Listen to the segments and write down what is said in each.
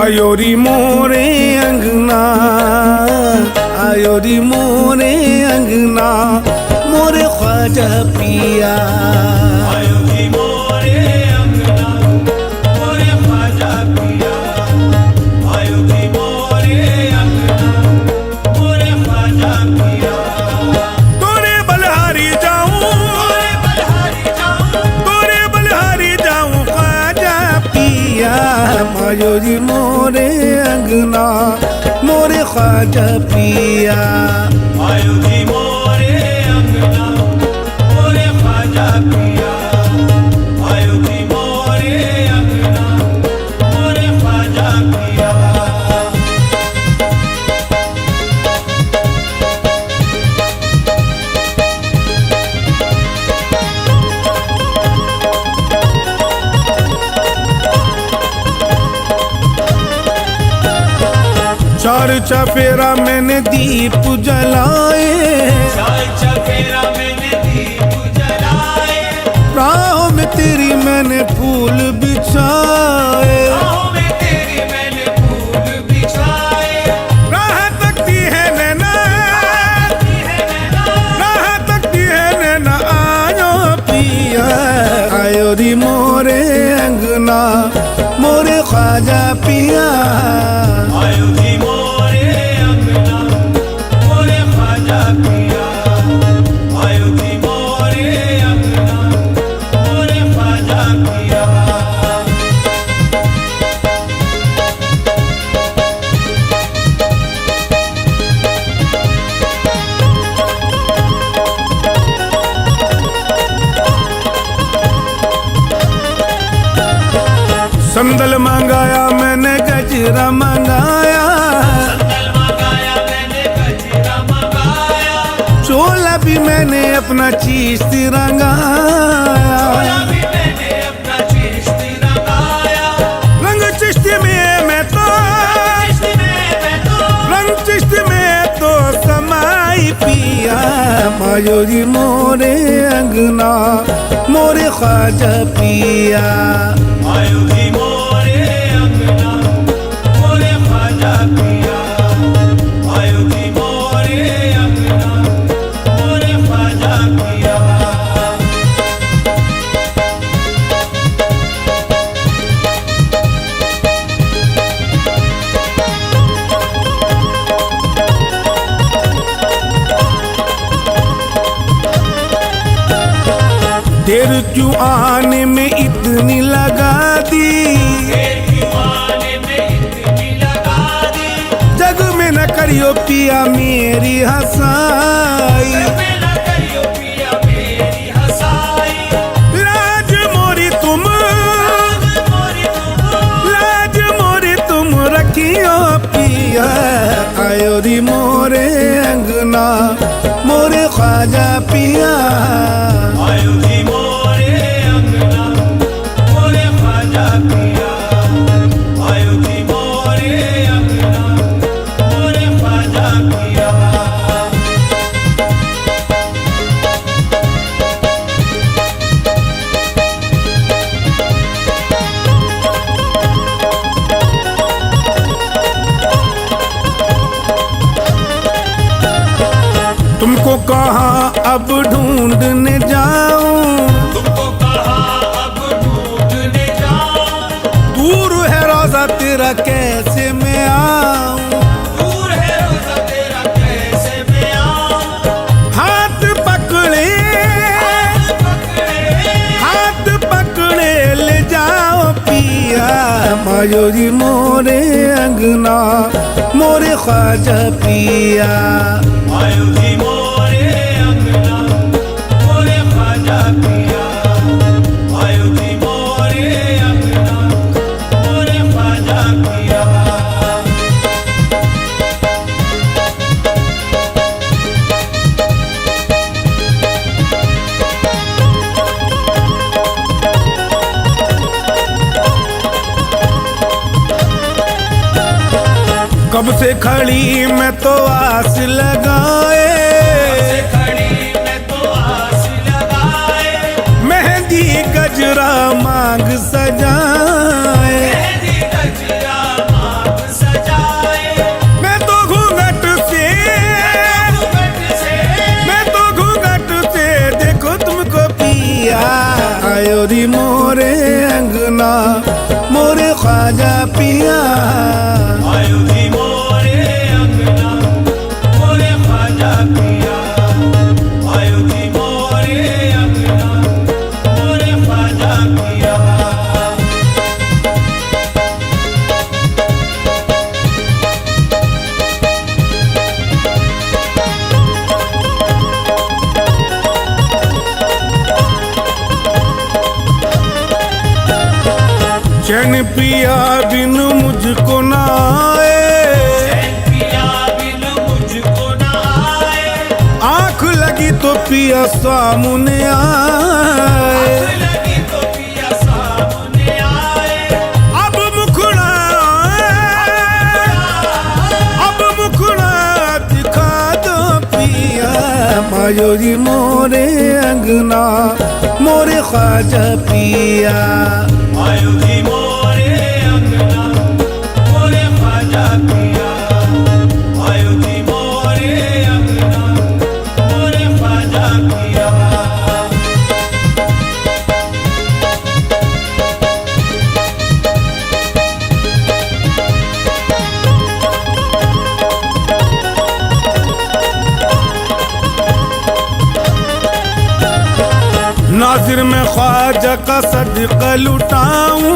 आयो री मोरे अंगना, आयो री मोरे अंगना, मोरे ख्वाजा पिया। आयो री मोरे अंगना, मोरे ख्वाजा पिया। आयो री मोरे अंगना, मोरे ख्वाजा पिया। तोरे बलहारी जाऊं, तोरे बलहारी जाऊं, तोरे बलहारी जाऊं ख्वाजा पिया। आयो री मोरे अंगना, मोरे ख्वाजा पिया। आयो री मोरे अंगना, मोरे ख्वाजा पिया। आयो री मोरे अंगना, मोरे ख्वाजा पिया। चार चफेरा मैंने दीप जलाए, चार चफेरा मैंने दीप जलाए। राहों में तेरी मैंने फूल बिछाए। राहों में तेरी मैंने फूल बिछाए। राह तकती है नैना, राह तकती है नैना, आयो पिया। आयो री मोरे अंगना, मोरे ख्वाजा पिया। आयो री मोरे अंगना, मोरे ख्वाजा पिया। आयो री मोरे अंगना, मोरे ख्वाजा पिया। संदल मंगाया मैंने गजरा मंगाया, संदल मंगाया मैंने गजरा मंगाया। चोला भी मैंने अपना चीज रंगाया। चोला भी मैंने अपना चिश्ती रंगाया। रंग चिश्ती में मैं तो, चिश्ती में मैं तो, रंग चिश्ती में तो समाई पिया। आयो री मोरे अंगना, मोरे ख्वाजा पिया। आयो री मोरे अंगना, मोरे ख्वाजा पिया। आयो री मोरे अंगना, मोरे ख्वाजा पिया। देर क्यों आने में इतनी लगा दी, देर क्यों आने में इतनी लगा दी। जग में न करियो पिया मेरी हंसाई। मैं न करियो पिया मेरी हंसाई। लाज मोरी तुम, मोरी तुम, लाज मोरी तुम रखियो पिया। आयो री मोरे अंगना, मोरे ख्वाजा पिया। आयो री मोरे अंगना, मोरे ख्वाजा पिया। आयो री मोरे अंगना, मोरे ख्वाजा पिया। तुमको कहाँ अब ढूंढने जाऊं, तुमको कहा अब ढूंढने जाऊं। दूर है रोजा तेरा कैसे मैं आऊं। दूर है रोज़ा तेरा कैसे मैं आऊं। हाथ पकड़े, पकड़े, हाथ पकड़े ले जाओ पिया। आयो री मोरे अंगना, मोरे ख्वाजा पिया। आयो री मोरे अंगना, मोरे ख्वाजा पिया। आयो री मोरे अंगना, मोरे ख्वाजा पिया। कब से खड़ी मैं तो आस लगाए, खड़ी मैं तो आस लगाए। मेहंदी गजरा मांग सजाए। मेहंदी गजरा मांग आयो री मोरे अंगना मोरे ख्वाजा पिया। आयो जी मोरे अंगना मोरे ख्वाजा पिया। आयो जी मोरे अंगना मोरे ख्वाजा पिया। चैन पिया बिन मुझको ना आए, पिया बिन मुझको ना आए। आँख लगी तो पिया सामने आए। लगी तो पिया सामने आए। अब मुखड़ा दिखा दो पिया। आयो री मोरे अंगना मोरे ख्वाजा पिया। आयो जी मोरे अंगना मोरे ख्वाजा पिया। आयो जी मोरे अंगना मोरे ख्वाजा पिया। नासिर में ख्वाजा का सदका लुटाऊं,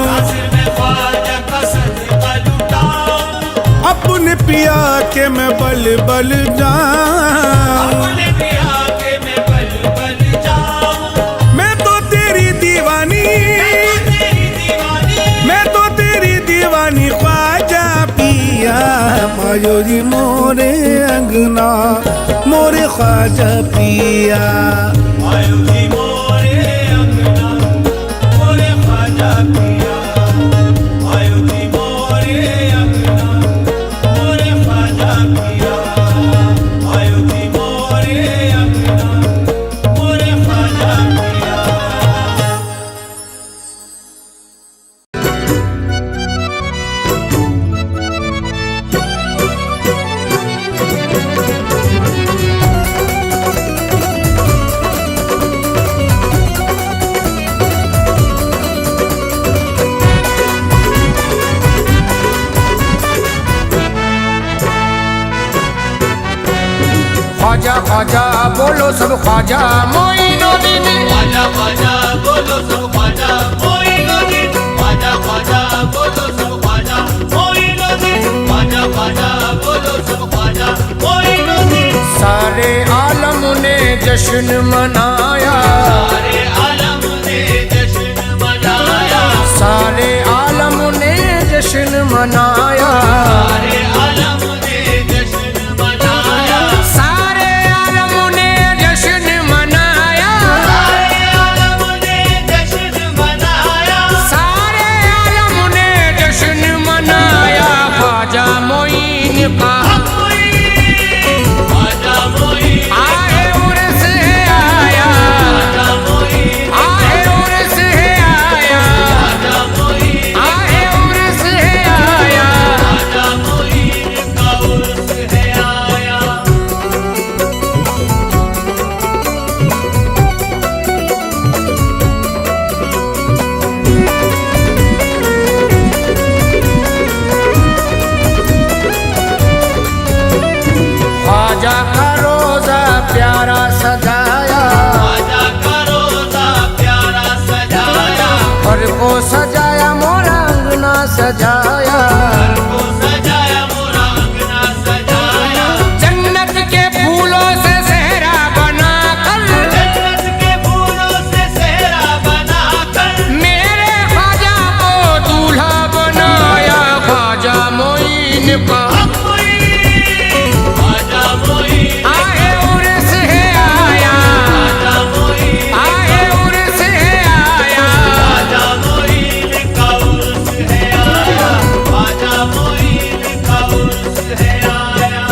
नासिर में ख्वाजा का सदका लुटाऊं। अपने पिया के मैं बल बल जाऊं। अपने पिया के मैं बल बल जाऊं। मैं तो तेरी दीवानी, तेरी दीवानी। मैं तो तेरी दीवानी ख्वाजा पिया। आयो री मोरे अंगना मोरे ख्वाजा पिया। आयो जी मोरे अंगना मोरे ख्वाजा पिया। आयो जी मोरे अंगना मोरे ख्वाजा पिया। आयो जी मोरे अंगना मोरे ख्वाजा पिया। ख्वाजा ख्वाजा बोलो सब ख्वाजा मोइनुद्दीन। ख्वाजा ख्वाजा बोलो सब ख्वाजा मोइनुद्दीन। ख्वाजा ख्वाजा बोलो सब ख्वाजा मोइनुद्दीन। ख्वाजा ख्वाजा बोलो सब ख्वाजा मोइनुद्दीन। सारे आलम ने जश्न मनाया, सारे आलम ने जश्न मनाया। सारे आलम ने जश्न मनाया। सारे आलम ने जश्न मनाया। सारे आलम ने जश्न मनाया। सारे आलम ने जश्न मनाया। सारे आलम ने जश्न मनाया। ख्वाजा मोइन का ख्वाजा मोइन आए उर्स है आया, ख्वाजा मोइन आए उर्स है आया, ख्वाजा मोइन आए उर्स है आया। ख्वाजा मोइन का उर्स है आया। ख्वाजा का रोजा प्यारा सजाया, ख्वाजा का रोजा प्यारा सजाया। घर को सजाया मोरा अंगना सजाया। को सजाया मोरा अंगना सजाया। जन्नत के फूलों से सेहरा बनाकर, जन्नत के फूलों से सेहरा बनाकर मेरे ख्वाजा को दूल्हा बनाया। ख्वाजा मोइन का ख्वाजा मोइन आए उर्स है आया, ख्वाजा मोइन आए उर्स है आया। ख्वाजा मोइन का उर्स है आया। ख्वाजा मोइन का उर्स है आया।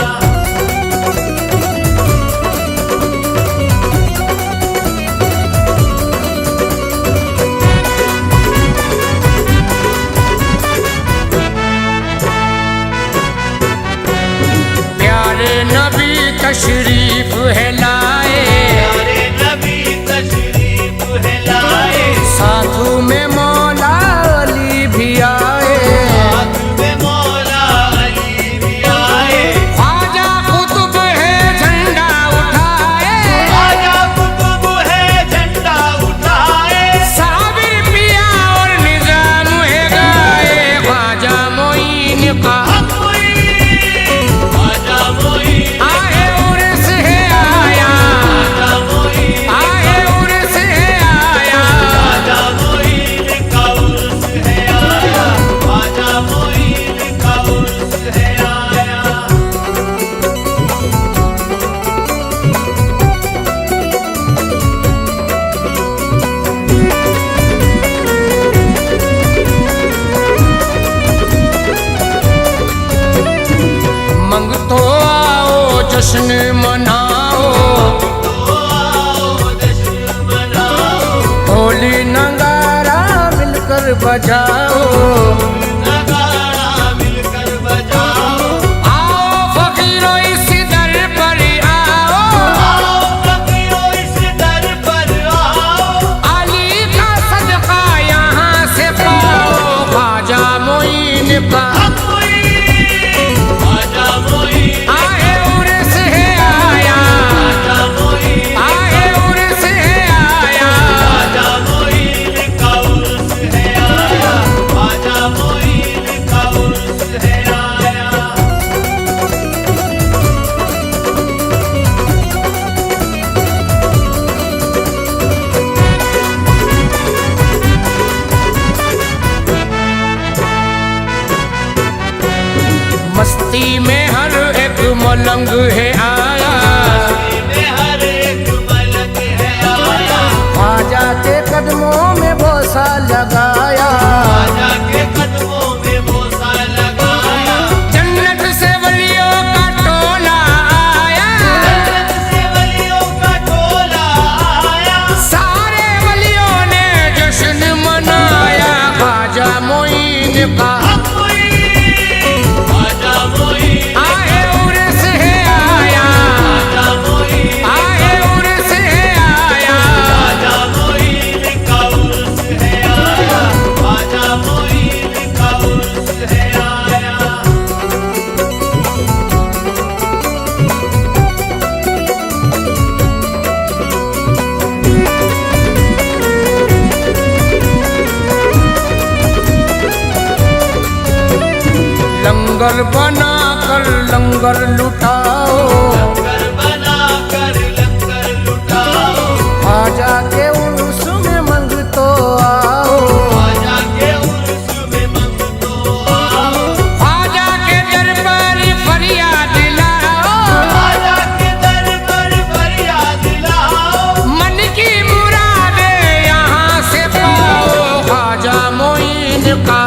प्यारे नबी तशरीफ है लाए, प्यारे नबी तशरीफ है लाए। जश्न मनाओ, तो आओ जश्न मनाओ, ढोली नगारा मिलकर बजाओ, नगाड़ा मिलकर बजाओ, आओ फकीरों इस दर पर आओ, आओ फकीरों इस दर पर आओ, अली का सदका यहाँ से पाओ, ख्वाजा मोइन का ख्वाजा मोइन, आए उर्स है आया, ख्वाजा मोइन, आए उर्स है आया, ख्वाजा मोइन का उर्स है आया, ख्वाजा मोइन का उर्स है आया। मस्ती में हर एक मलंग है आया, में हर एक मलक है आया, ख्वाजा के कदमों में बोसा लगाया, ख्वाजा के कदमों में बोसा लगाया, जन्नत से वलियों का टोला आया, जन्नत से वलियों का टोला आया, सारे वलियों ने जश्न मनाया, ख्वाजा मोइन का ख्वाजा मोइन, आए उर्स है आया, ख्वाजा मोइन, आए उर्स है आया, ख्वाजा मोइन का उर्स है आया, ख्वाजा मोइन का उर्स है आया। लंगर बनाकर लंगर लुटाओ, लंगर बनाकर लंगर लुटाओ, ख्वाजा के उर्स में मंग तो आओ, ख्वाजा के उर्स में मंग तो आओ, ख्वाजा के दरबार फरियाद लाओ, ख्वाजा के दर पर फरियाद लाओ, मन की मुरादे यहाँ से पाओ, ख्वाजा मोइन का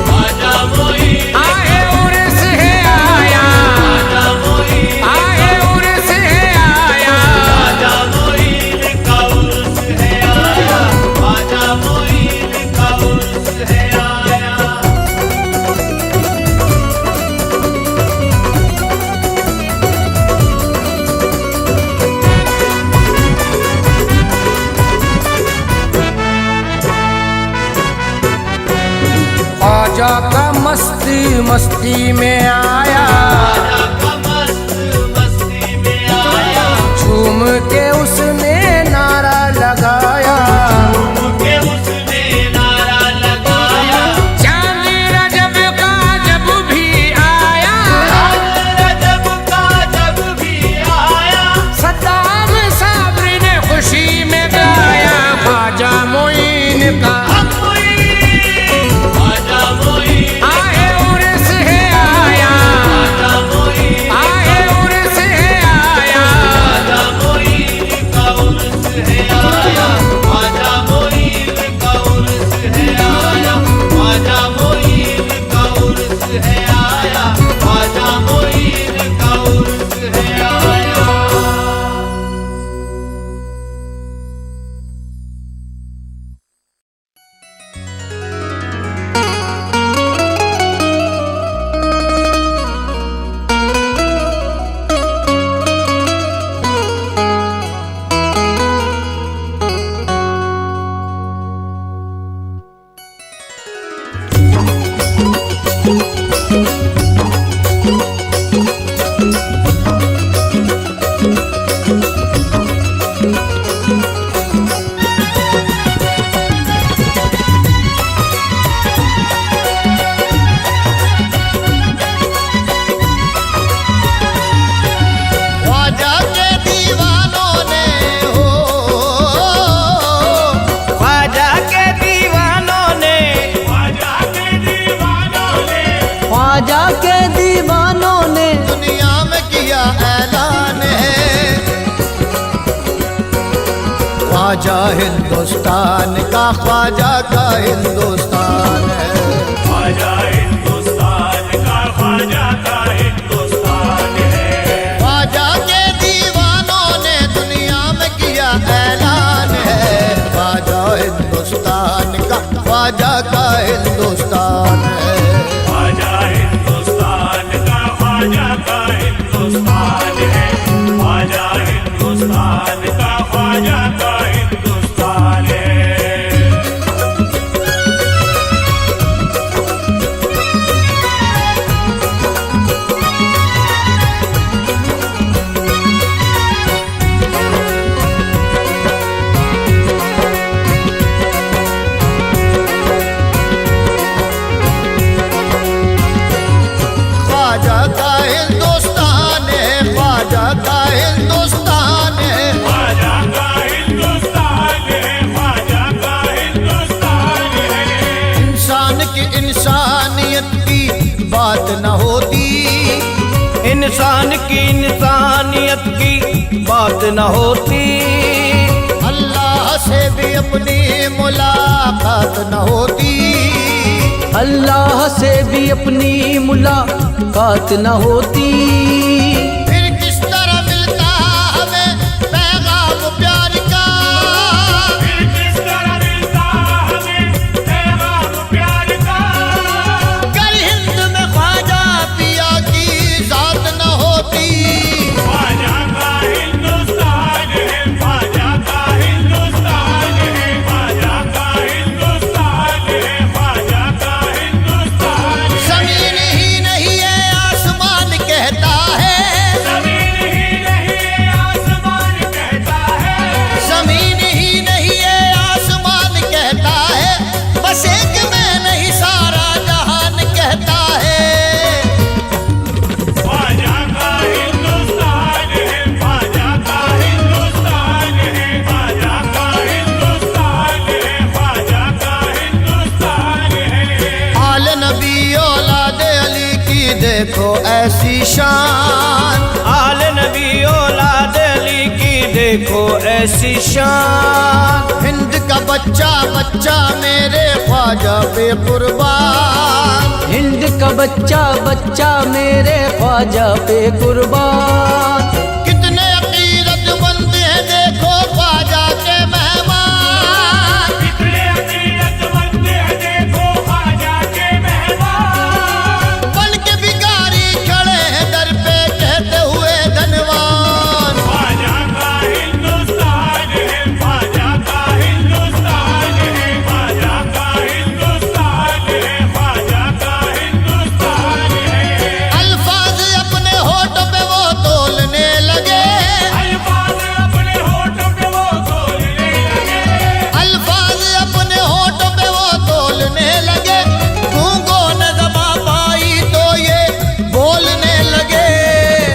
ख्वाजा मोइन, आए उर्स है आया, ख्वाजा मोइन, आए उर्स है आया, ख्वाजा मोइन का उर्स है आया, ख्वाजा मोइन का उर्स है आया। ख्वाजा का मस्ती मस्ती में आया, ख्वाजा का मस्त मस्ती में आया, झूम के उसने नारा लगाया, के उसने नारा लगाया, चांद रजब का जब भी आया, रजब का जब भी आया, सद्दाम साबरी ने खुशी में गाया, ख्वाजा मोइन का ख्वाजा मोइन, आए उर्स है आया, ख्वाजा मोइन, आए उर्स है आया, ख्वाजा मोइन का उर्स है आया, ख्वाजा मोइन का उर्स है आया, ख्वाजा मोइन का उर्स है आया, ख्वाजा मोइन का उर्स है आया। ख्वाजा के दीवानों ने हो, ख्वाजा के दीवानों ने ख्वाजा के दीवानों ने दुनिया में किया ऐलान है, ख्वाजा हिंदुस्तान का, ख्वाजा का हिंदुस्तान है, ख्वाजा हिंदुस्तान का, ख्वाजा का हिंदुस्तान है। ख्वाजा का हिंदुस्तान है। ख्वाजा हिंदुस्तान का, ख्वाजा का हिंदुस्तान है, ख्वाजा हिंदुस्तान का, ख्वाजा का हिंदुस्तान है। ख्वाजा का हिंदुस्तान है, ख्वाजा का हिंदुस्तान है। ख्वाजा का हिंदुस्तान है, ख्वाजा का हिंदुस्तान है। इंसान की इंसानियत की बात न होती, इंसान की इंसानियत की बात न होती, अल्लाह से भी अपनी मुलाकात न होती। अल्लाह से भी अपनी मुलाकात न होती। फिर किस तरह मिलता हमें पैगाम प्यार का, फिर किस तरह मिलता हमें पैगाम प्यार का। कर हिंद में ख्वाजा पिया की जात न होती। ख्वाजा का हिंदुस्तान है, ख्वाजा का हिंदुस्तान है, ख्वाजा का हिंदुस्तान है, ख्वाजा का हिंदुस्तान है। जमीन ही नहीं है आसमान कहता है, जमीन ही नहीं आसमान कहता है, जमीन ही नहीं है आसमान कहता है, बस एक मैं नहीं सारा जहान कहता है। ख्वाजा का हिंदुस्तान है, ख्वाजा का हिंदुस्तान है, ख्वाजा का हिंदुस्तान है, ख्वाजा का हिंदुस्तान है। आल नबी औलाद अली की देखो ऐसी शान, आल नबी औलाद अली की देखो ऐसी शान। हिंद का बच्चा बच्चा मेरे ख्वाजा पे कुर्बान। हिंद का बच्चा बच्चा मेरे ख्वाजा पे कुर्बान। कितने अकीदतमंद हैं देखो ख्वाजा के मेहमान। कितने अकीदतमंद हैं देखो ख्वाजा के मेहमान। बन के भिखारी खड़े हैं दर पे कहते हुए धनवान। ख्वाजा का हिंदुस्तान है, ख्वाजा का हिंदुस्तान है, ख्वाजा का हिंदुस्तान है, ख्वाजा का हिंदुस्तान है। अल्फाज अपने होठ पे वो तोलने लगे, अल्फाज अपने होठों पे वो बोलने लगे, अल्फाज अपने होठ पे वो तोलने लगे। गूंगों ने ज़बां पाई तो ये बोलने लगे।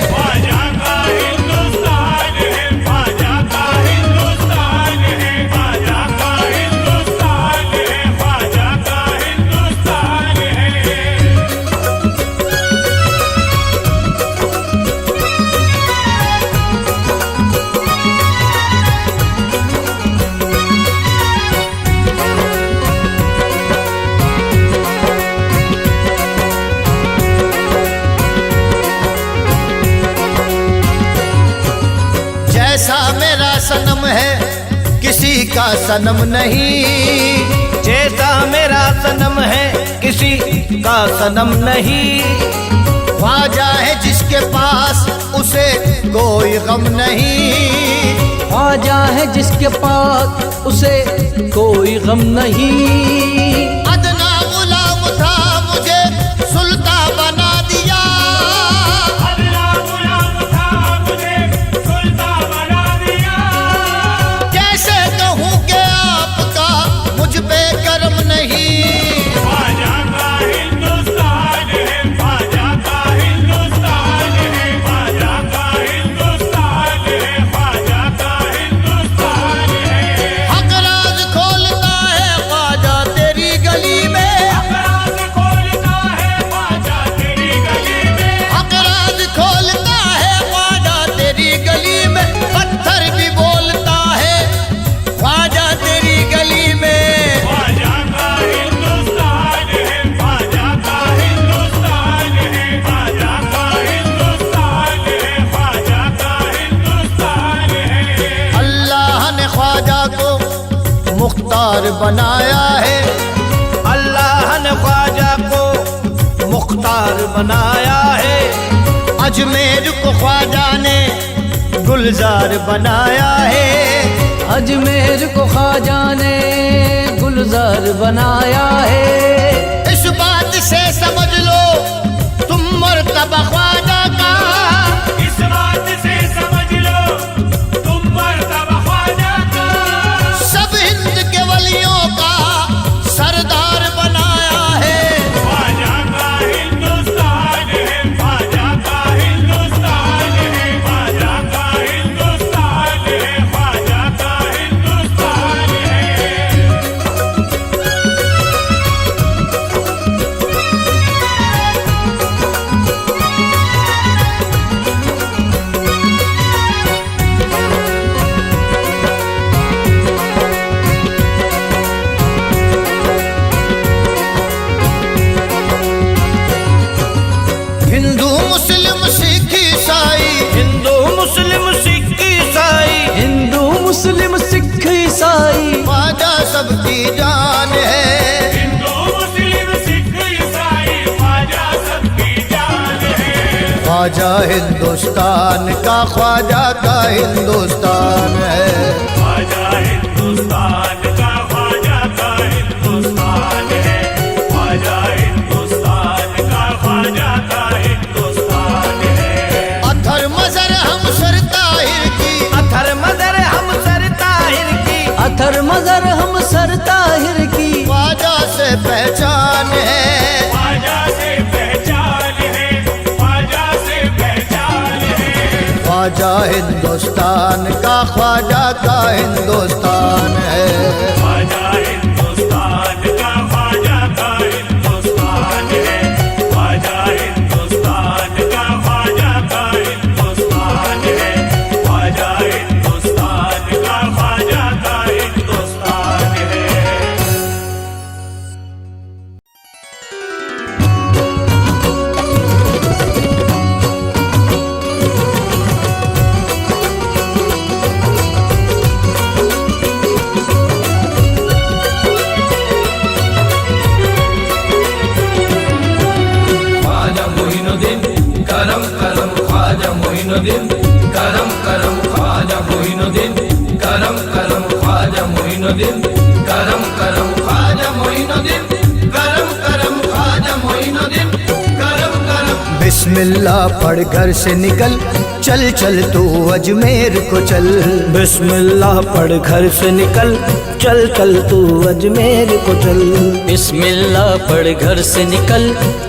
ख्वाजा का हिंदुस्तान है, ख्वाजा का हिंदुस्तान है, ख्वाजा का हिंदुस्तान है, ख्वाजा का हिंदुस्तान है। जैसा मेरा सनम है किसी का सनम नहीं, जैसा मेरा सनम है किसी का सनम नहीं। ख्वाजा है जिसके पास उसे कोई गम नहीं। ख्वाजा है जिसके पास उसे कोई गम नहीं। अदना गुलाम था मुझे सुल्तान बना दिया। अल्लाह गुलाम था मुझे सुल्तान बना दिया। कैसे कहूँ कि आपका मुझ पे करम नहीं। ख्वाजा का हिंदुस्तान है, ख्वाजा का हिंदुस्तान है, ख्वाजा का हिंदुस्तान है, ख्वाजा का हिंदुस्तान है। हक राज खोलता है ख्वाजा तेरी गली में। हक राज खोलता है ख्वाजा तेरी गली में। हक राज खोलता है ख्वाजा तेरी गली में। पत्थर भी बोलता है ख्वाजा तेरी गली में। ख्वाजा का हिंदुस्तान है, ख्वाजा का हिंदुस्तान है, ख्वाजा का हिंदुस्तान है, ख्वाजा का हिंदुस्तान है। अल्लाह ने ख्वाजा को मुख्तार बनाया है। ने ख्वाजा को मुख्तार बनाया है, अजमेर को ख्वाजा ने गुलजार बनाया है, अजमेर को ख्वाजा ने गुलजार बनाया है। इस बात से समझ लो तुम मर्तबा ख्वाजा का, इस बात से समझ लो तुम मर्तबा ख्वाजा का, सब हिंद के वलियों का सरदार बनाया है। ख्वाजा का हिंदुस्तान है, ख्वाजा का हिंदुस्तान है, ख्वाजा का हिंदुस्तान है, ख्वाजा का हिंदुस्तान है। हिंदू मुस्लिम सिख ईसाई, हिंदू मुस्लिम सिख ईसाई, हिंदू मुस्लिम सिख ईसाई, ख्वाजा सबकी जान है। हिंदू मुस्लिम सिख ईसाई, ख्वाजा सबकी जान है। ख्वाजा हिंदुस्तान का, ख्वाजा का हिंदुस्तान है। ख्वाजा हिंदुस्तान का, ख्वाजा का हिंदुस्तान है, ख्वाजा हिंदुस्तान का, ख्वाजा का हिंदुस्तान है। अथर मजर हम सर ताहिर की, अथर मजर हम सर ताहिर की, अथर मजर हम सर ताहिर की, ख्वाजा से पहचान है। ख्वाजा से पहचान है, ख्वाजा से पहचान है। ख्वाजा हिंदुस्तान का, ख्वाजा का हिंदुस्तान है। ख्वाजा हिंदुस्तान का, ख्वाजा का हिंदुस्तान है, ख्वाजा हिंदुस्तान का, ख्वाजा का हिंदुस्तान है, ख्वाजा हिंदुस्तान का, ख्वाजा का हिंदुस्तान है। ख्वाजा मोइनुद्दीन करम करम, ख्वाजा मोइनुद्दीन करम करम, ख्वाजा मोइनुद्दीन करम करम, ख्वाजा मोइनुद्दीन करम करम, ख्वाजा मोइनुद्दीन करम करम, ख्वाजा मोइनुद्दीन करम करम। बिस्मिल्लाह पढ़ घर से निकल, चल चल तू अजमेर को चल। बिस्मिल्लाह पढ़ घर से निकल, चल चल तू अजमेर को चल। बिस्मिल्लाह पढ़ घर से निकल,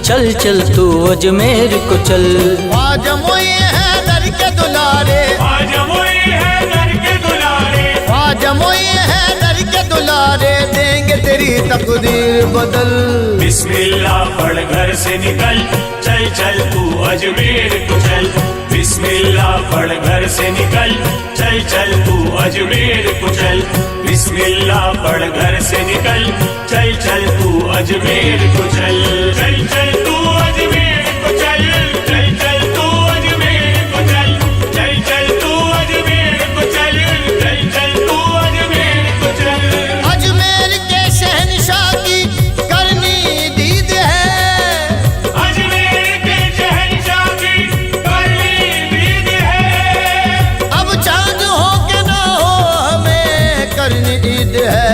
चल चल तू अजमेर को चल। ख्वाजा मोई है दर के दुलारे, ख्वाजा मोई है दर के दुलारे, ख्वाजा मोई है दर के दुलारे, देंगे तेरी तकदीर बदल। बिस्मिल्लाह पढ़ घर से निकल, चल चल तू अजमेर को चल। बिस्मिल्लाह पढ़ घर से निकल, चल चल तू अजमेर को चल। बिस्मिल्लाह पढ़ घर से निकल, चल चल तू अजमेर को चल। चल चल तू अजमेर को चल, चल चल तू अजमेर को चल, चल चल तू अजमेर को चल, चल चल तू अजमेर को चल। अजमेर के शहंशाह की करनी दीद है, अजमेर के शहंशाह की करनी दीद है। अब चांद हो के ना हो हमें करनी ईद है।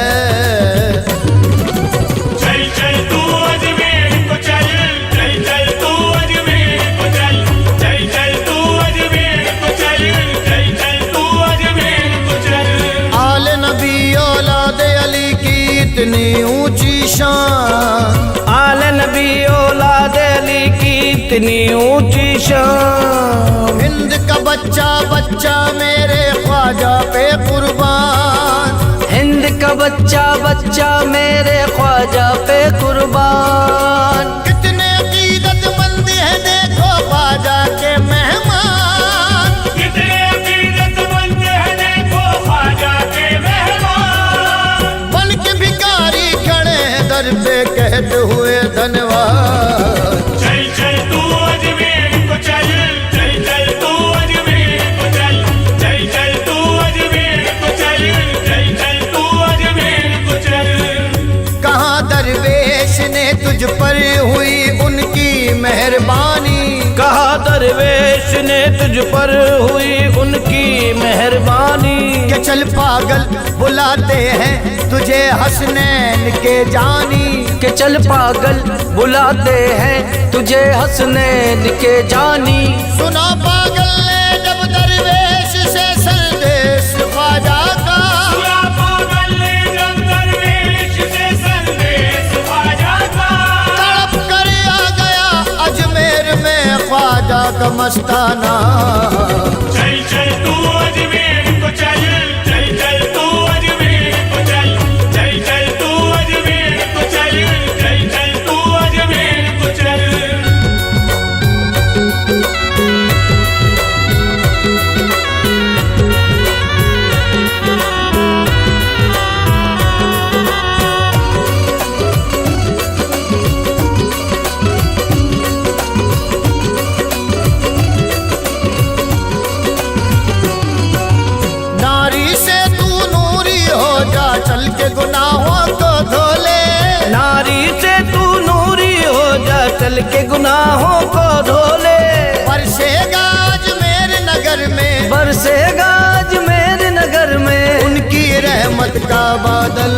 चल चल तू अजमेर को चल, चल चल तू अजमेर को चल, चल चल तू अजमेर को चल, चल चल तू अजमेर को चल। आल नबी औलाद अली की इतनी ऊंची शान, आल नबी औलाद अली की इतनी ऊंची शान। हिंद का बच्चा बच्चा मेरे ख्वाजा पे कुर्बान, हिंद का बच्चा बच्चा मेरे ख्वाजा पे कुर्बान। कितने अकीदतमंद है देखो ख्वाजा के मेहमान, कितने अकीदतमंद है देखो ख्वाजा के मेहमान। बन के भिखारी खड़े दर पे कहते हुए धन्यवाद। चल चल तू अजमेर को चल, चल चल तू अजमेर को चल, चल चल तू अजमेर को चल, चल चल तू अजमेर को चल। कहाँ दरवेश ने तुझ मेहरबानी। कहा दरवेश ने तुझ पर हुई उनकी मेहरबानी। के चल पागल बुलाते हैं तुझे हसनैन के जानी। के चल पागल बुलाते हैं तुझे हसनैन के जानी। सुना पागल ने जब दरवेश से संदेश ख्वाजा का। सुना पागल ने जब दरवेश से संदेश ख्वाजा का। तड़प कर आ गया अजमेर में ख्वाजा का मस्ताना। चल चल तू अजमेर को चल, चल चल तू अजमेर को चल, चल चल तू अजमेर को चल, चल चल तू अजमेर को चल। नारी से तू नूरी हो जा चल के गुनाहों को धो ले। नारी से तू नूरी हो जा चल के गुनाहों को धो ले। बरसेगा अजमेर नगर में, बरसेगा अजमेर नगर में उनकी रहमत का बादल।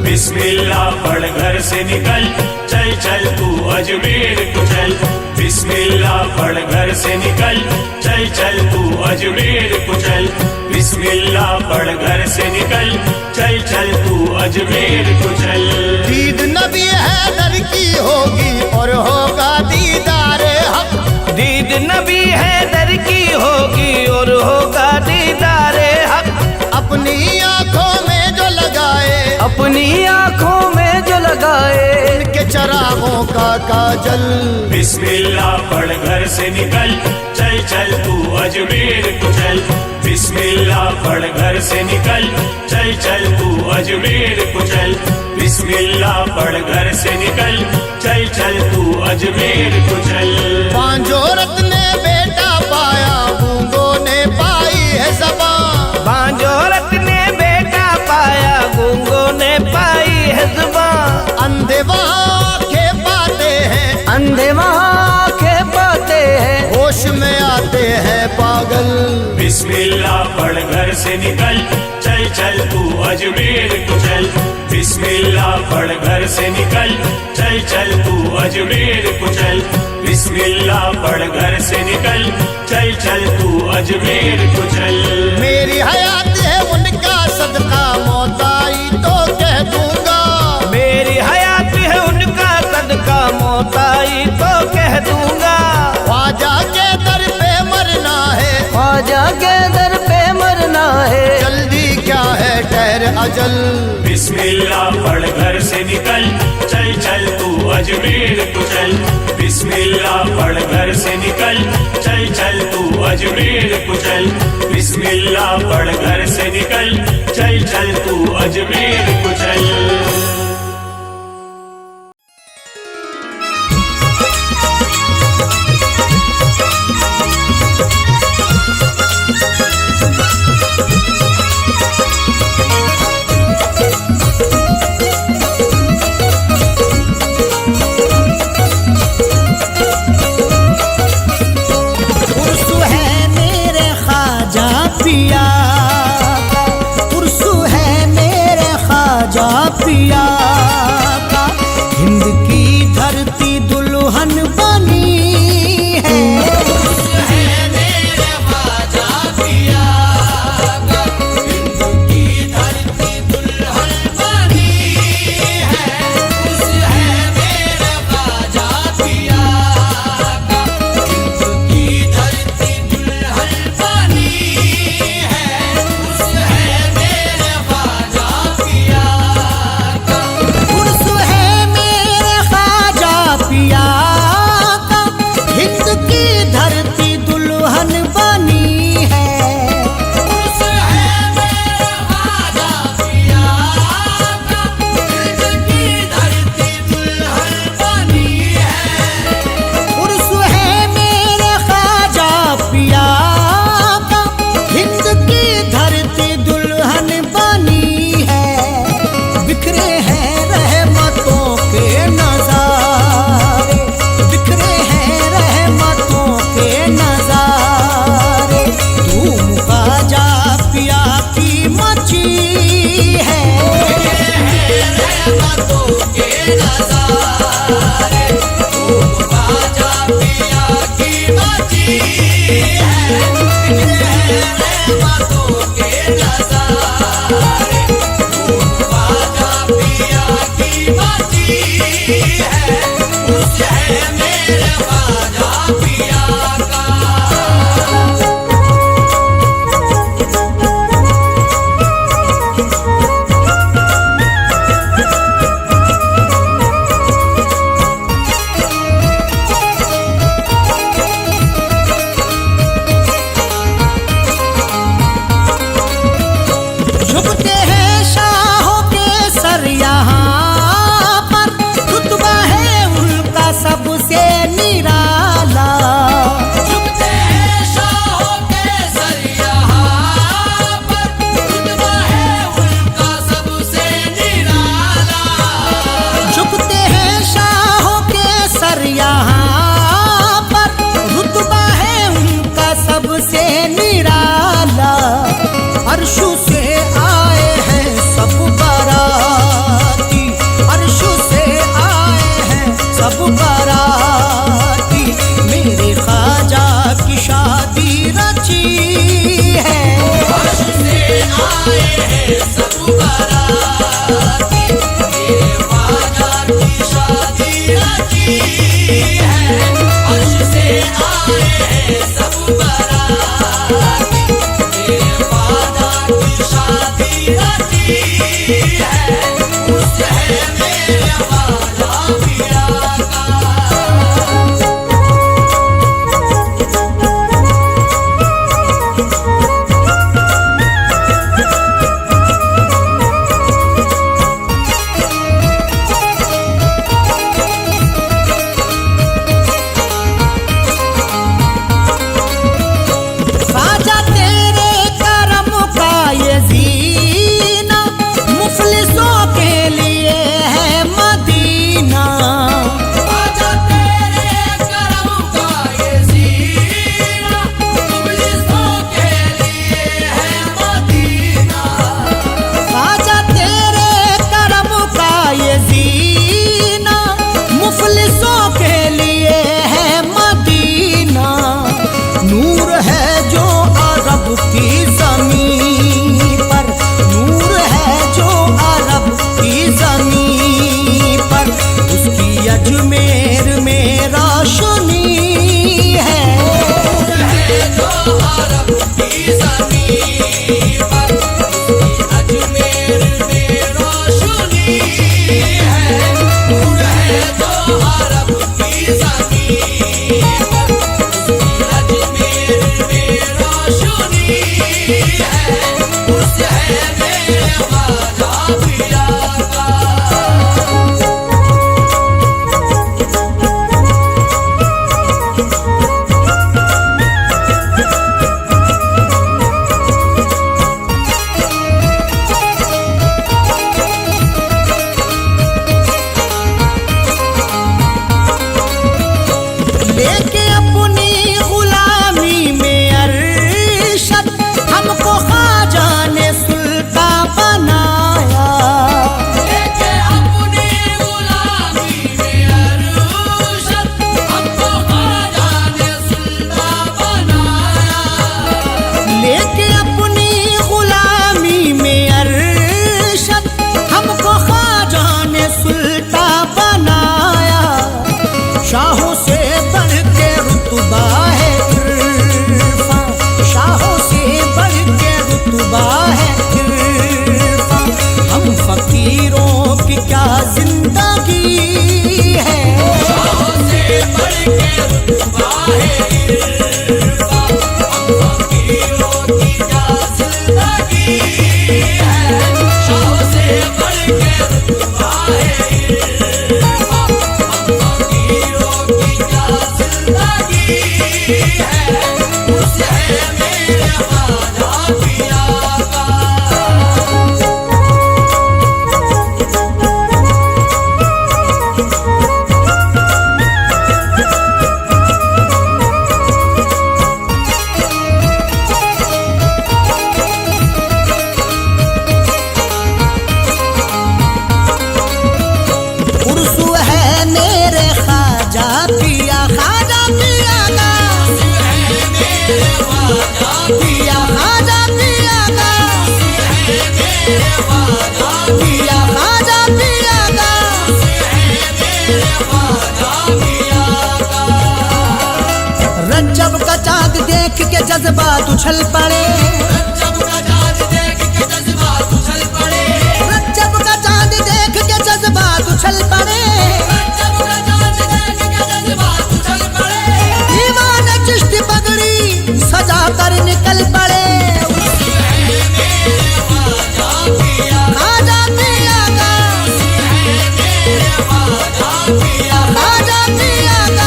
बिस्मिल्लाह पढ़ घर से निकल, चल चल तू अजमेर को चल। बिस्मिल्लाह पढ़ घर से निकल, चल चल तू अजमेर को चल। बिस्मिल्लाह पढ़ घर से निकल, चल चल तू अजमेर को चल। दीद नबी हैदर की होगी और होगा दीदारे हक। दीद नबी हैदर की होगी और होगा दीदारे हक। अपनी आंखों में जो लगाए, अपनी आंखों में जो लगाए उनके चरागों का काजल। बिस्मिल्लाह पढ़ घर से निकल, चल चल तू अजमेर को चल। बिस्मिल्लाह पढ़ घर से निकल, चल चल तू अजमेर को चल। बिस्मिल्लाह पढ़ घर से निकल, चल चल तू अजमेर को चल। बांजोरत ने बेटा पाया, गूंगों ने पाई है ज़बान। बांजोरत ने बेटा पाया, गूंगों ने पाई है जुबान। अंधे वहाँ के पाते हैं, अंधे वहाँ के पाते हैं, होश में आते हैं पागल। बिस्मिल्लाह पढ़ घर से निकल, चल चल तू अजमेर को चल। बिस्मिल्लाह पढ़ घर से निकल, चल चल तू अजमेर को चल। बिस्मिल्लाह पढ़ घर से निकल, चल चल तू अजमेर को चल। मेरी हयात है उनका सदका, मौत आई तो कह दूंगा। मेरी हयात है उनका सदका, मौत आई तो कह दूंगा। ख्वाजा के दर पे मरना है, ख्वाजा के दर पे मरना है, जल्दी क्या है ठहर अजल। बिस्मिल्लाह पढ़ घर से निकल, चल चल तू अजमेर को चल। बिस्मिल्लाह पढ़ घर से निकल, चल चल तू अजमेर को चल। बिस्मिल्लाह पढ़ घर से निकल, चल चल तू अजमेर को चल। उर्सु है मेरे ख्वाजा पिया का, उर्सु है मेरे ख्वाजा पिया का। हिंद की धरती दुल्हन बनी है। उर्सु है मेरे ख्वाजा पिया का, हिंद की धरती दुल्हन बनी है। उर्सु है मेरे ख्वाजा पिया का, हिंद की धरती दुल्हन बनी है। उर्सु है मेरे ख्वाजा पिया का। ये ख्वाजा की शादी रची है, अर्श से आए हैं सब बाराती। ये ख्वाजा की शादी रची है, उर्स है मेरे ख्वाजा पिया का। ख्वाजा तेरे करम का ये जीना, मुफलिसों के लिए है मदीना। ख्वाजा तेरे करम का ये जीना, मुफलिसों के लिए है मदीना। ख्वाजा तेरे करम का ये जीना, मुफलिसों के लिए है मदीना। नूर है जो अरब की ज़मीन पर, नूर है जो अरब की ज़मीन पर, उसकी अजमेर में रोशनी है। नूर है जो अरब की ज़मीन पर, उसकी अजमेर में रोशनी है। नूर है जो अरब की ज़मीन पर, उसकी अजमेर में रोशनी है, उर्स है मेरे ख्वाजा पिया का। लेके अपनी गुलामी में अरशद, हमको ख्वाजा ने सुल्तान बनाया। लेके अपनी गुलामी में अरशद, हमको ख्वाजा ने सुल्तान बनाया। लेके अपनी गुलामी में अरशद, हमको ख्वाजा ने सुल्तान बनाया। शाहों से बढ़ के रुतबा है इरफा, शाहों से बढ़ के रुतबा है इरफा। हम फकीरों की क्या जिंदगी है। शाहों से बढ़ के रुतबा है इरफा, हम फकीरों की क्या जिंदगी है। शाहों से बढ़ के रुतबा है इरफा, हम फकीरों की क्या जिंदगी है, उर्स है मेरे ख्वाजा पिया का। उर्स है मेरे ख्वाजा पिया, ख्वाजा पिया का। पिया ख्वाजा पिया का, पिया ख्वाजा पिया का। रज्जब का चाँद देख के जज्बात उछल पड़े, रज्जब का चाँद देख के जज्बात उछल पड़े, रज्जब का चाँद देख के जज्बात उछल पड़े, रज्जब का चाँद देख के जज्बात उछल पड़े। दीवाने चिश्ती पगड़ी सजा कर निकल पड़े। ख्वाजा पिया का, ख्वाजा पिया का।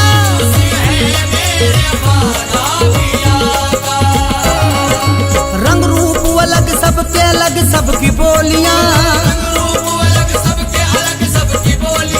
रंग रूप अलग सबके अलग सबकी बोलियां, रंग रूप अलग सबके अलग सबकी बोलियां।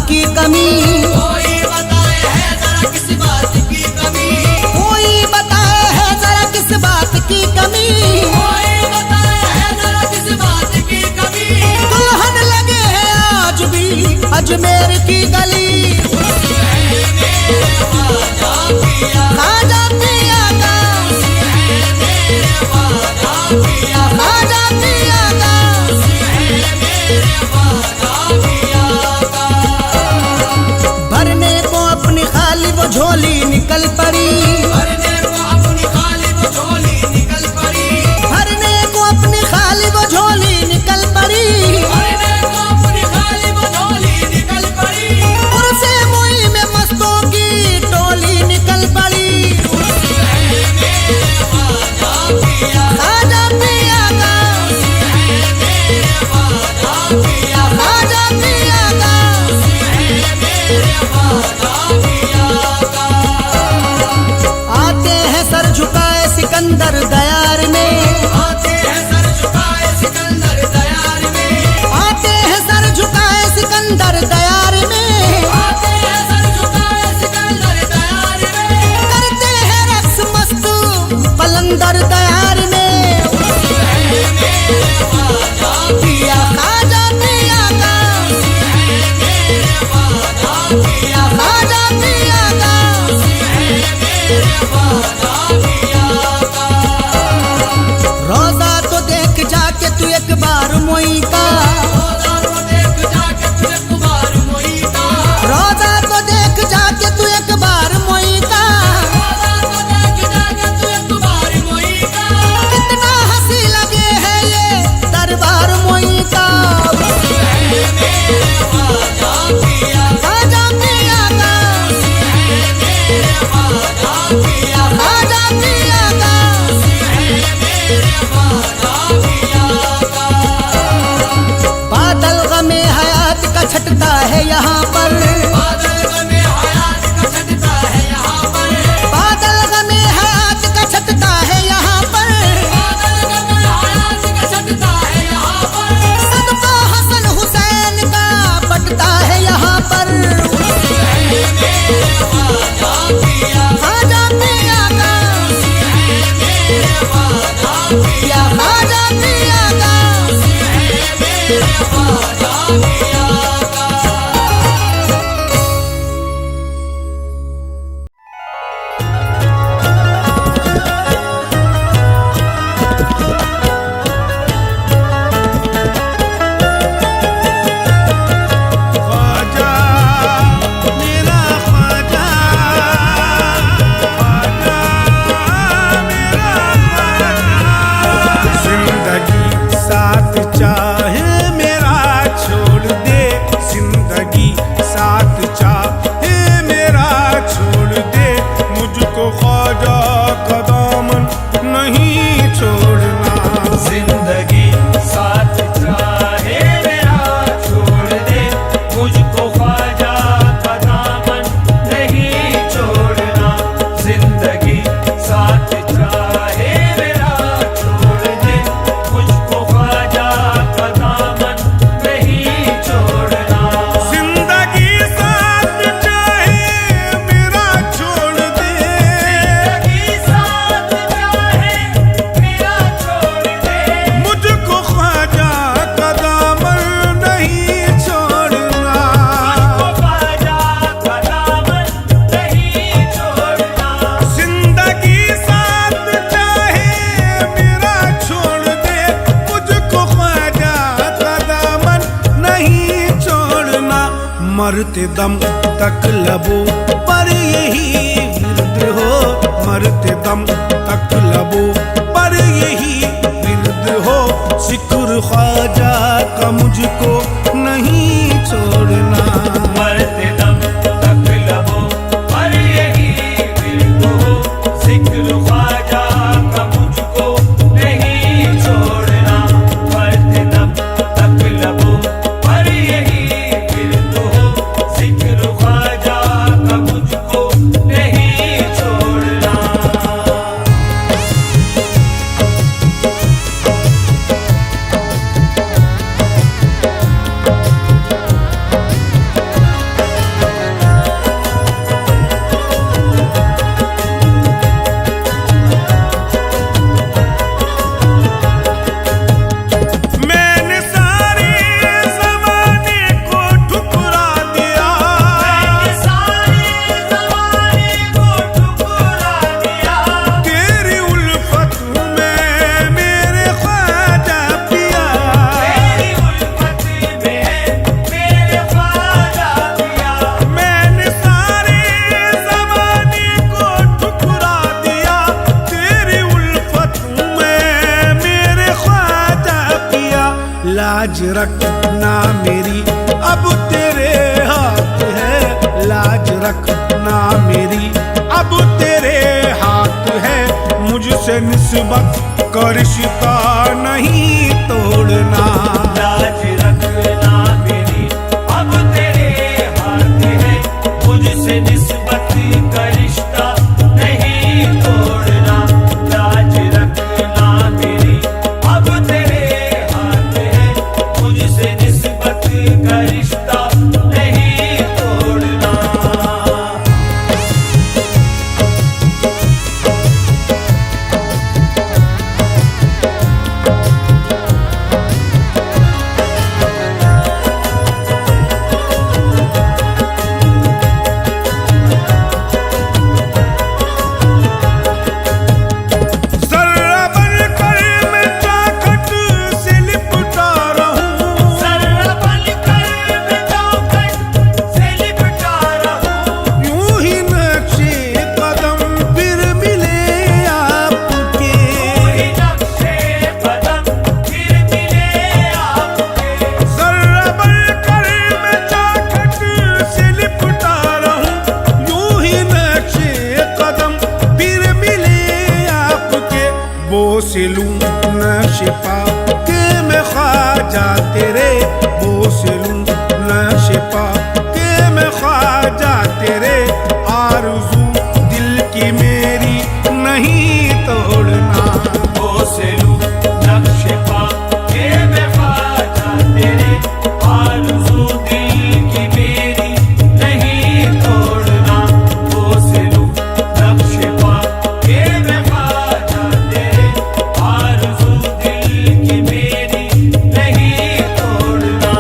की कमी, कोई बताए है जरा किस बात की कमी, कोई बताए है जरा किस बात की कमी। कोई बताए है जरा किस बात की कमी। दुल्हन लगे हैं आज भी अजमेर की गली, खाजा पिया का, खाजा पिया का। भरने को अपनी खाली वो झोली निकल पड़ी, भरने को अपनी खाली वो झोली निकल पड़ी, भरने को अपनी खाली वो झोली निकल पड़ी। भरने को अपनी खाली वो झोली निकल पड़ी। उनसे मुई में मस्तों की टोली निकल पड़ी, खाजा पिया का, खाजा पिया का। आते हैं सर झुकाए सिकंदर दयार में, आते हैं सर झुकाए सिकंदर दयार में, आते हैं सर झुकाए सिकंदर दयार में। आते हैं सर झुकाए सिकंदर दयार में। करते हैं रक्स मस्त पलंदर दयार में, पिया खाजा पिया का, खाजा पिया का। रोजा तो देख जाके तू एक बार मोई का, रोजा को देख जाके तू एक बार मोई का, रोजा तो देख जाके तू एक बार मोई का। रोजा को देख जाके तू एक बार मोई का। कितना हंसी लगे है ये दरबार मोई का, खाजा पिया का, खाजा पिया का। बादल गमे हयात का छटता है यहाँ पर, बादल गमे हयात का छटता है यहाँ पर, बादल गमे हयात का छटता है यहाँ पर। बादल गमे हयात का छटता है यहाँ पर। सदका हसन हुसैन का बटता है यहाँ पर, खाजा पिया का, पिया खाजा पिया का। ख्वाजा मेरा ख्वाजा, ख्वाजा मेरा ख्वाजा। जिंदगी साथ चाहे मेरा छोड़ दे, जिंदगी साथ चाहे मेरा छोड़ दे, मुझको ख्वाजा का दामन नहीं छोड़ना। जिंदगी साथ चाहे मेरा छोड़ दे, मुझको ख्वाजा का दामन नहीं छोड़ना। जिंदगी साथ चाहे मेरा छोड़ दे, मुझको ख्वाजा का दामन नहीं छोड़ना। जिंदगी साथ चाहे मेरा छोड़ दे, जिंदगी साथ चाहे मेरा छोड़ दे, मुझको ख्वाजा का दामन नहीं छोड़ना। मुझको ख्वाजा का दामन नहीं छोड़ना। जिंदगी साथ चाहे मेरा छोड़ दे, मुझको ख्वाजा का दामन नहीं छोड़ना। मरते दम तक लबों पर यही विर्द हो, मरते दम तक लबों पर यही विर्द हो, जिक्र ख्वाजा का मुझको नहीं छोड़ना। मरते दम तक लबों पर यही विर्द हो, जिक्र ख्वाजा का मुझको नहीं छोड़ना। मरते दम तक लबों पर यही विर्द हो, जिक्र ख्वाजा का मुझको नहीं छोड़ना। लाज रखना मेरी अब तेरे हाथ है, लाज रखना मेरी अब तेरे हाथ है, मुझसे निस्बत का रिश्ता नहीं तोड़ना। लाज रखना मेरी अब तेरे हाथ है, मुझसे निस्बत का रिश्ता नहीं तोड़ना। लाज रखना मेरी अब तेरे हाथ है, मुझसे निस्बत का रिश्ता नहीं तोड़ना। जर्रा बनकर मैं चौखट से लिपटा रहूं, जर्रा बनकर मैं चौखट से लिपटा रहूं, यूं ही नक्शे कदम फिर मिले आपके। कोई नक्शे कदम फिर मिले आपके। जर्रा बनकर मैं चौखट से लिपटा रहूं, यूं ही नक्शे कदम फिर मिले आपके। बोस लूं नक्शे पा के मैं ख्वाजा तेरे, बोस लूं नक्शे पा के मैं ख्वाजा तेरे, आरज़ू दिल की मेरी नहीं तोड़ना। बोसलू नक्शे पा के मैं ख्वाजा तेरे, आरज़ू दिल की मेरी नहीं तोड़ना। बोसलू नक्शे पा के मैं ख्वाजा तेरे, आरज़ू दिल की मेरी नहीं तोड़ना।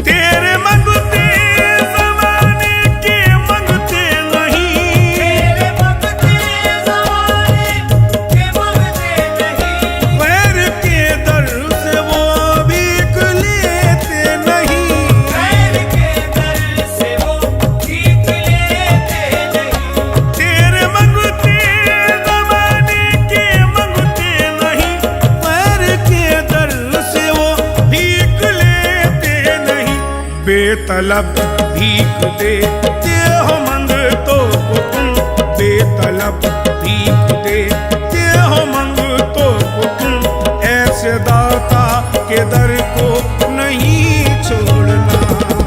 तेरे मंगते ज़माने के मंगते नहीं, तेरे मंगते ज़माने के मंगते नहीं, गैर के दर से वो भीख लेते नहीं। गैर के दर से वो भीख लेते नहीं। तेरे मंगते ज़माने के मंगते नहीं, गैर के दर से वो भीख लेते नहीं। बेतलब भीख देते हो मंगतों को तुम, बेतलब भीख देते हो मंगतों को तुम, ऐसे दाता के दर को नहीं छोड़ना।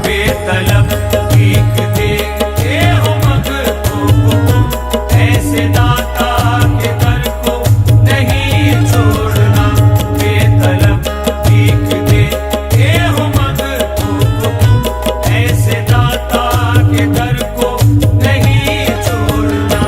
बेतलब भीख देते हो मंगतों को तुम, ऐसे दाता के दर को नहीं छोड़ना। बेतलब भीख देते हो मंगतों को तुम, ऐसे दाता के दर को नहीं छोड़ना।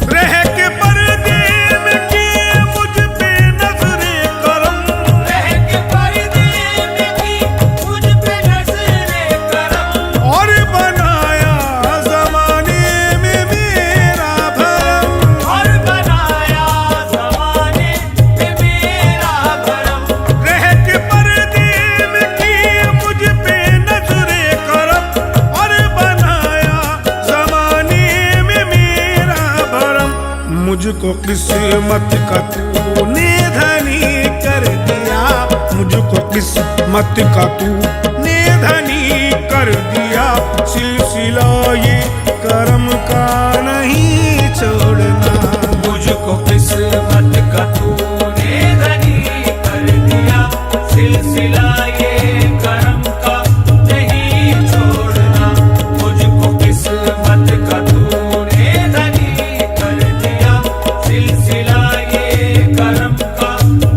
रह के पर्दे में किए मुझ पे नजरे करम, रह के पर्दे में भी मुझ पे नज़रे करम, और बनाया जमाने में मेरा भरम। और बनाया ज़माने में मेरा भरम। रह के पर्दे में किए मुझ पे नजरे करम, और बनाया जमाने में मेरा भरम। मुझको किस्मत का तूने धनी कर दिया, मुझको किस्मत का तूने धनी कर दिया। सिलसिला ये करम का नहीं छोड़ना। मुझको किस्मत का तूने धनी कर दिया, सिलसिला ये करम का नहीं छोड़ना। मुझको किस्मत का तूने धनी कर दिया, सिलसिला ये करम का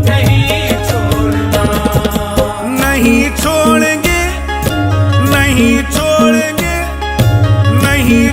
नहीं छोड़ना। नहीं छोड़ेंगे, नहीं छोड़ेंगे, नहीं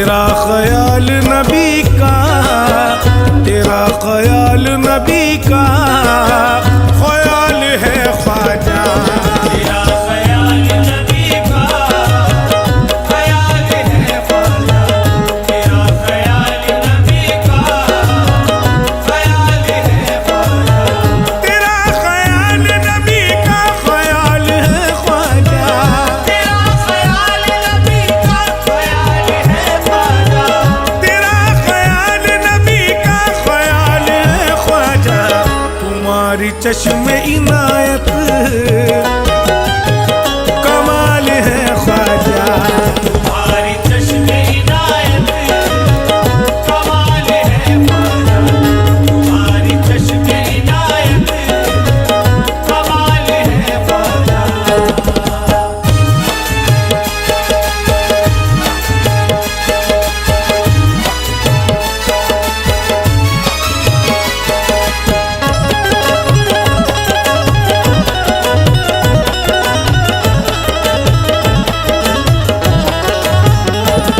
तेरा ख्याल नबी का, तेरा ख्याल नबी का ख्याल है ख्वाजा। तेरा ख्याल नबी का ख्याल है ख्वाजा, तेरा ख्याल नबी का ख्याल है ख्वाजा, तेरा ख्याल नबी का ख्याल है ख्वाजा, तेरा ख्याल नबी का ख्याल है ख्वाजा, तेरा ख्याल नबी का ख्याल है ख्वाजा। तुम्हारी चश्मे इनायत कमाल है ख्वाजा। तुम्हारी चश्मे इनायत कमाल है ख्वाजा, तुम्हारी चश्मे इनायत कमाल है ख्वाजा।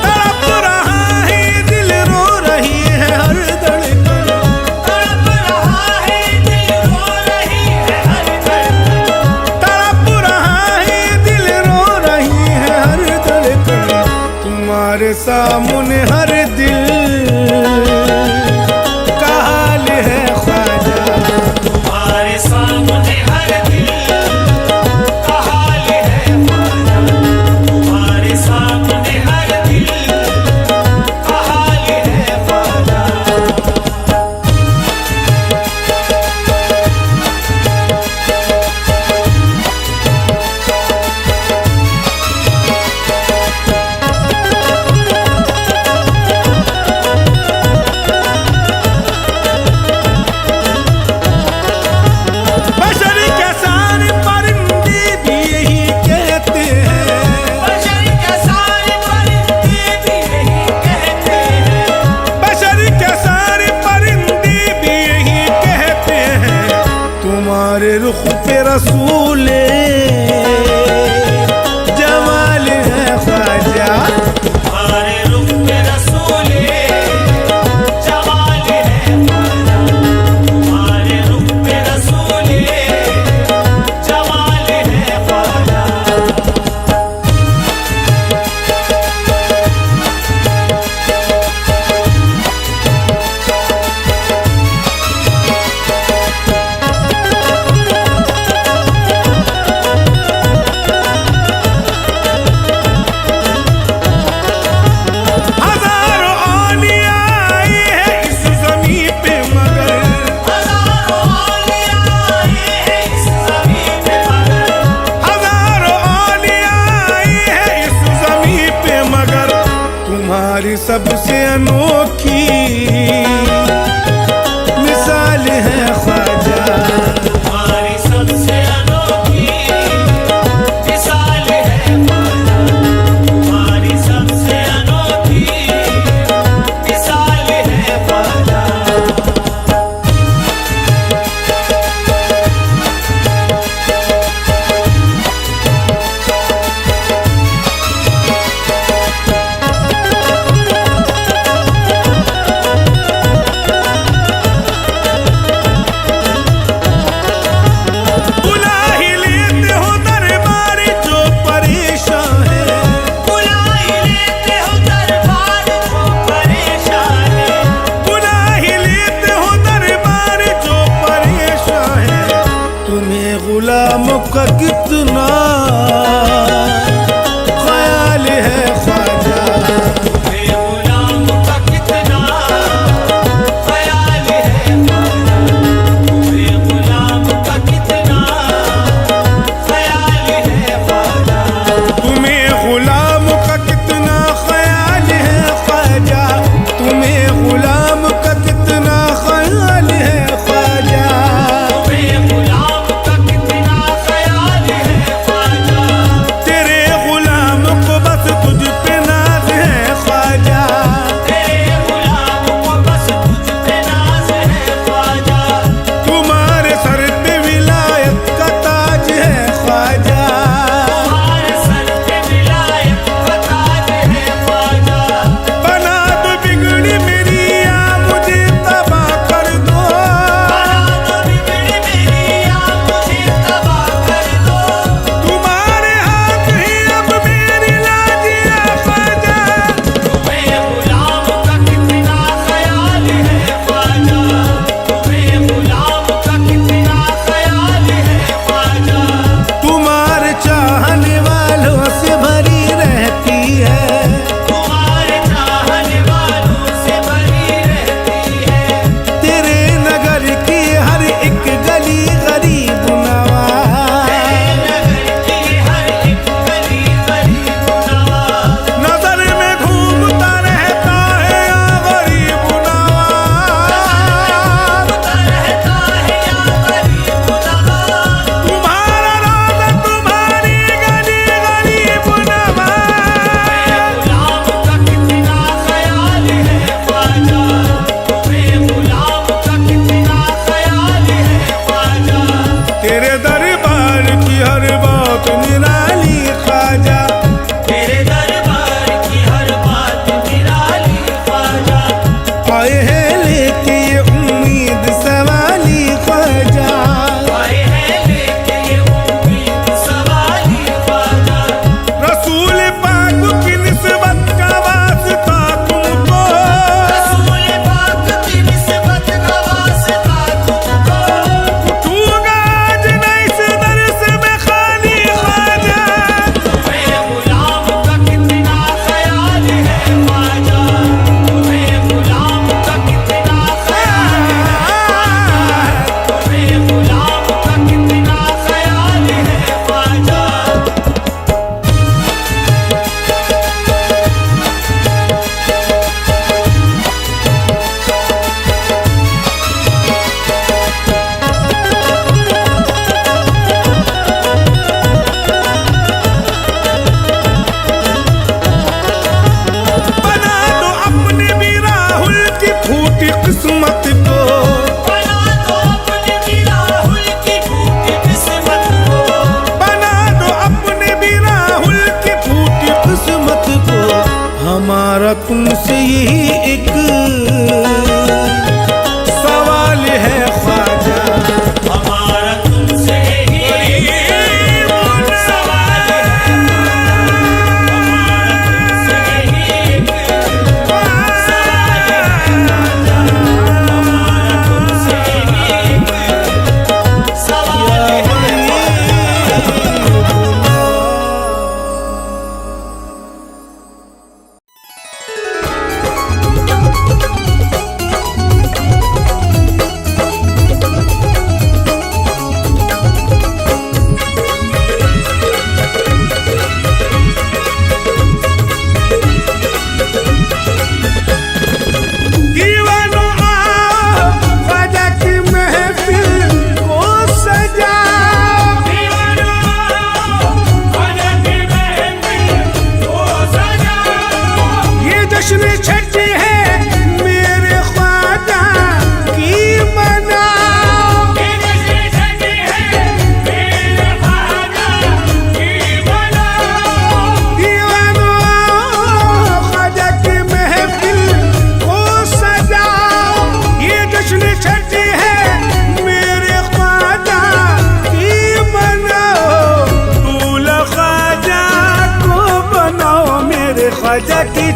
तड़प रहा है दिल, रो रही है हर धड़कन, तड़प रहा है दिल, रो रही है हर धड़कन, तड़प रहा है दिल, रो रही है हर धड़कन। तुम्हारे सामने हर दिल का हाल है ख्वाजा। तुम्हारे सामने हर दिल का हाल है ख्वाजा, तुम्हारे सामने हर दिल का हाल है ख्वाजा। बशर के सारे परिंदे भी यही कहते हैं, बशर के सारे परिंदे भी यही कहते हैं, बशर के सारे परिंदे भी यही कहते हैं। तुम्हारे रुख पे रसूले जमाल है ख्वाजा। तुम्हारे रुख पे रसूले जमाल है ख्वाजा, तुम्हारे रुख पे रसूले जमाल है ख्वाजा। हजारों औलिया आए हैं इस ज़मीं पे मगर, हजारों औलिया आए हैं इस ज़मीं पे मगर, हजारों औलिया आए हैं इस ज़मीं पे मगर। तुम्हारी सबसे अनोखी मिसाल है ख्वाजा। तुम्हारी सबसे अनोखी मिसाल है ख्वाजा, तुम्हारी सबसे अनोखी मिसाल है ख्वाजा। बुला ही लेते हो दरबार जो परेशान है, बुला ही लेते हो दरबार जो परेशान है, बुला ही लेते हो दरबार जो परेशान है। तुम्हें गुलामों का कितना ख्याल है ख्वाजा। तुम्हें गुलाम का कितना ख्याल है ख्वाजा, तुम्हें गुलाम का कितना ख्याल है ख्वाजा। तुम्हें गुलाम का कितना ख्याल है ख्वाजा, तुम्हें गुलाम का कितना ख्याल है ख्वाजा। तुम्हें गुलाम का कितना ख्याल है ख्वाजा, तेरे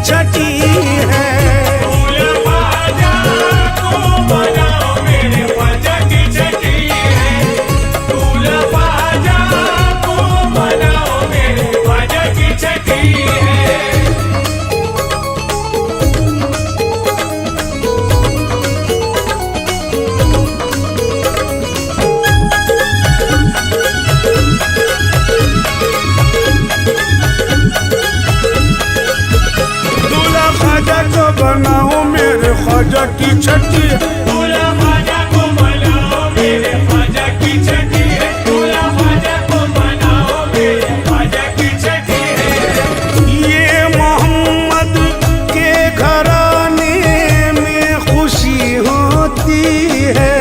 छठी है। दूल्हा ख्वाजा को बनाओ मेरे ख्वाजा की छठी है। दूल्हा ख्वाजा को बनाओ मेरे ख्वाजा की छठी है। दूल्हा ख्वाजा को बनाओ मेरे ख्वाजा की छठी है। दूल्हा ख्वाजा को बनाओ मेरे ख्वाजा की छठी है। दूल्हा ख्वाजा को बनाओ मेरे ख्वाजा की छठी है। ये मोहम्मद के घराने में खुशी होती है।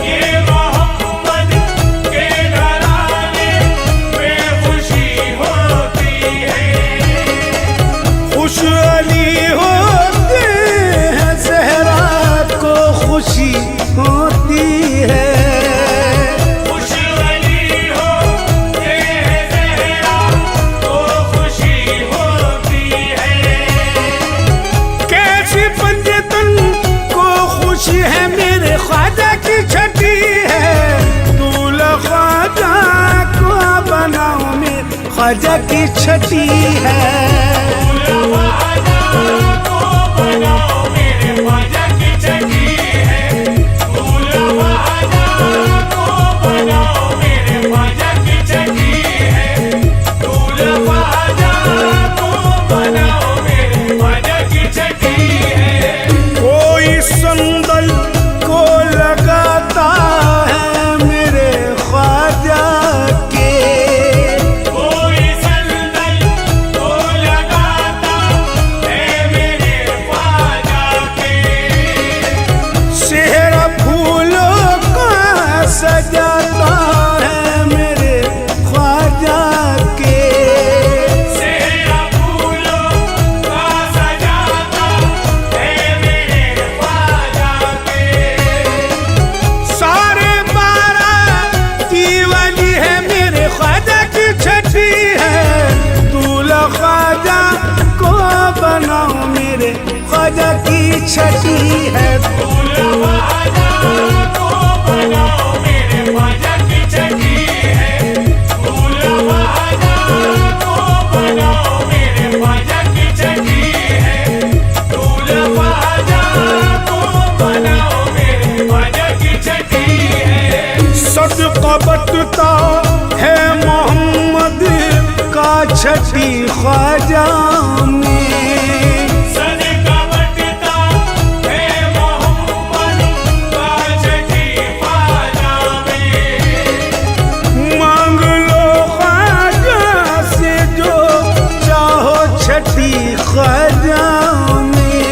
ये मोहम्मद के घराने में खुशी होती है। खुश अली होते हैं, ज़हरा को खुशी होती है। खुश अली होते हैं, ज़हरा को खुशी होती है। कैसी पंजतन को खुशी है, मेरे ख्वाजा की छठी है। दूल्हा ख्वाजा को बनाओ मेरे ख्वाजा की छठी है। दूल्हा ख्वाजा को बनाओ मेरे ख्वाजा की छठी है। दूल्हा ख्वाजा को बनाओ मेरे ख्वाजा की छठी है। दूल्हा ख्वाजा को बनाओ मेरे ख्वाजा की छठी है। कोई संदल को लगाता है मेरे ख्वाजा के। कोई संदल को लगाता है मेरे ख्वाजा के। सेहरा फूलों का सजाता है मेरे ख्वाजा के। सेहरा फूलों का सजाता है मेरे ख्वाजा के। सारे 12 दीवानी है, मेरे ख्वाजा की छठी है। दूल्हा ख्वाजा को बनाओ मेरे ख्वाजा की छठी है। दूल्हा ख्वाजा को बनाओ मेरे ख्वाजा की छठी है। दूल्हा ख्वाजा को बनाओ मेरे ख्वाजा की छठी है। दूल्हा ख्वाजा को बनाओ मेरे ख्वाजा की छठी है। सदका बटता है मोहम्मद का छठी ख्वाजा में। सदका बटता है मोहम्मद का छठी ख्वाजा में। मांग लो ख्वाजा से जो चाहो छठी ख्वाजा में।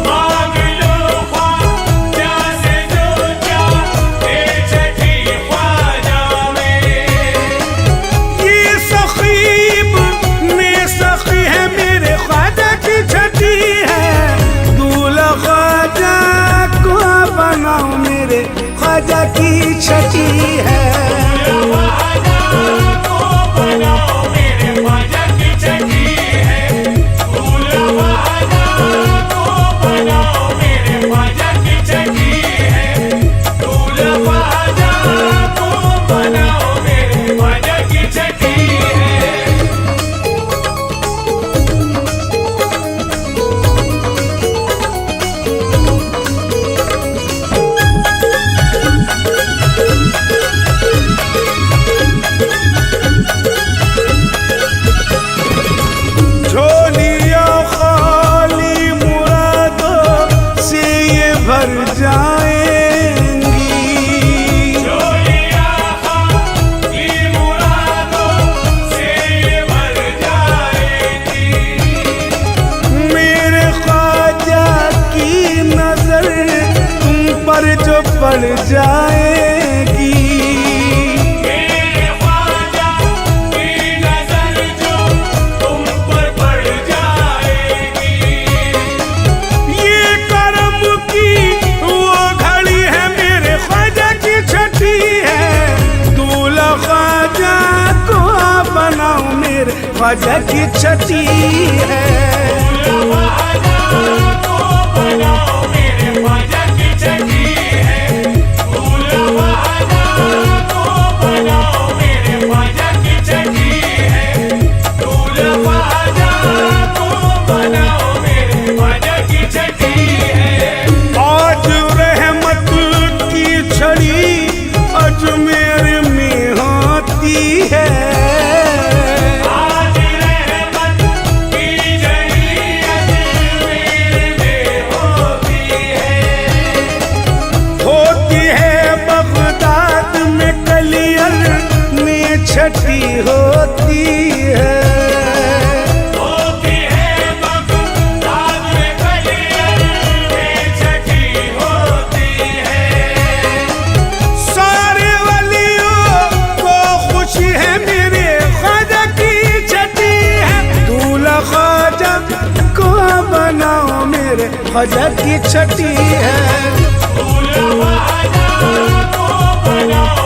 मांग लो ख्वाजा से जो चाहे छठी ख्वाजा में। ये सखीब में सखी है, मेरे ख्वाजा की छठी है। दूल्हा ख्वाजा को बनाओ मेरे ख्वाजा की छठी है। दूल्हा ख्वाजा को बनाओ मेरे ख्वाजा की छठी है। दूल्हा ख्वाजा को बनाओ मेरे ख्वाजा की छठी है। दूल्हा ख्वाजा को बनाओ मेरे ख्वाजा की छठी है। झोलिया खाली मुरादों से ये भर जाएंगी। झोलिया खाली मुरादों से ये भर जाएगी। मेरे ख्वाजा की नजर तुम पर जो पड़ जाएगी। मेरे ख्वाजा की नजर जो तुम पर पड़ जाएगी। ये करम की वो घड़ी है, मेरे ख्वाजा की छठी है। दूल्हा ख्वाजा को बनाओ मेरे ख्वाजा की छठी है। मेरे ख्वाजा की छठी है। फूल ख्वाजा को बनाओ